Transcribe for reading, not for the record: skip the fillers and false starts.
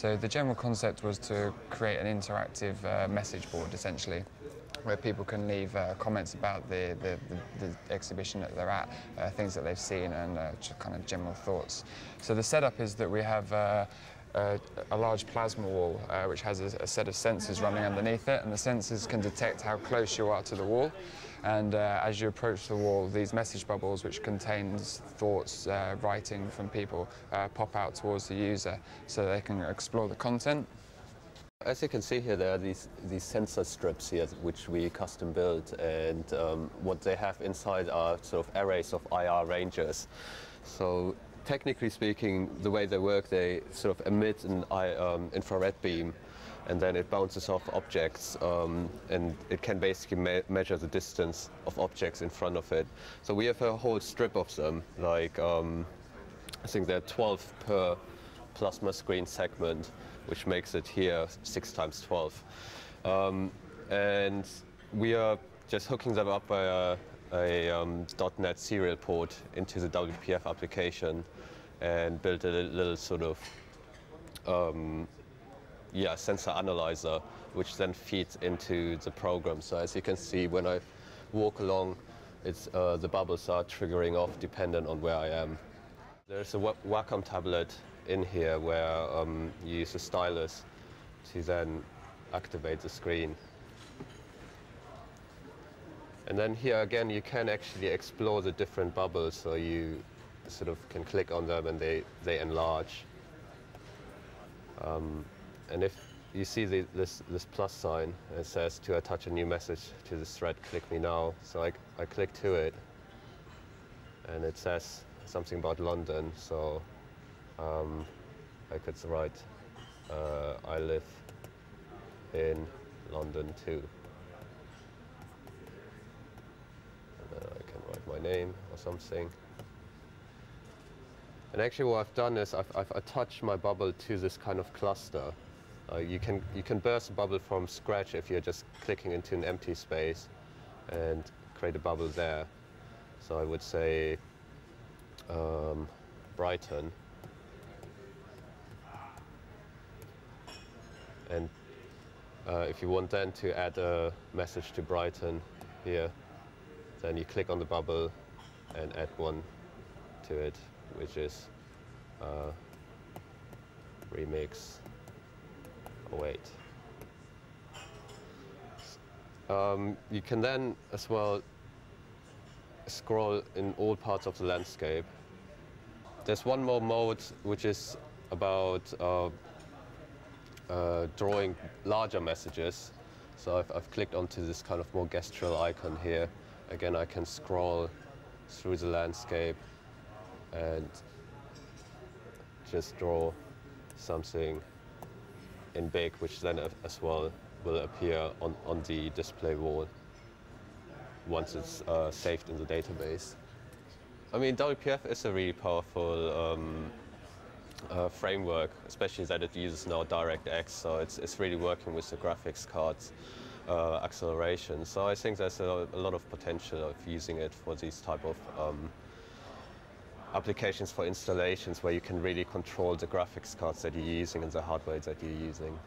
So the general concept was to create an interactive message board, essentially, where people can leave comments about the exhibition that they're at, things that they've seen, and kind of general thoughts. So the setup is that we have a large plasma wall which has a set of sensors running underneath it, and the sensors can detect how close you are to the wall. And as you approach the wall, these message bubbles, which contains thoughts, writing from people, pop out towards the user so they can explore the content. As you can see here, there are these sensor strips here, which we custom built, and what they have inside are sort of arrays of IR rangers. So technically speaking, the way they work, they sort of emit an infrared beam, and then it bounces off objects, and it can basically measure the distance of objects in front of it. So we have a whole strip of them, like I think there are 12 per plasma screen segment, which makes it here 6 × 12. And we are just hooking them up by a .NET serial port into the WPF application and built a little sort of sensor analyzer, which then feeds into the program. So as you can see, when I walk along, the bubbles are triggering off dependent on where I am. There's a Wacom tablet in here where you use a stylus to then activate the screen. And then here again, you can actually explore the different bubbles, so you sort of can click on them and they enlarge. And if you see this plus sign, it says to attach a new message to this thread, click me now. So I click to it, and it says something about London. So I could write, I live in London too. And then I can write my name or something. And actually what I've done is I've attached my bubble to this kind of cluster. You can burst a bubble from scratch if you're just clicking into an empty space and create a bubble there. So I would say Brighton. And if you want then to add a message to Brighton here, then you click on the bubble and add one to it, which is remix 08. You can then as well scroll in all parts of the landscape. There's one more mode which is about drawing larger messages. So I've clicked onto this kind of more gestural icon here. Again, I can scroll through the landscape and just draw something in big, which then as well will appear on the display wall once it's saved in the database. I mean, WPF is a really powerful framework, especially that it uses now DirectX, so it's really working with the graphics cards acceleration. So I think there's a lot of potential of using it for these type of applications for installations where you can really control the graphics cards that you're using and the hardware that you're using.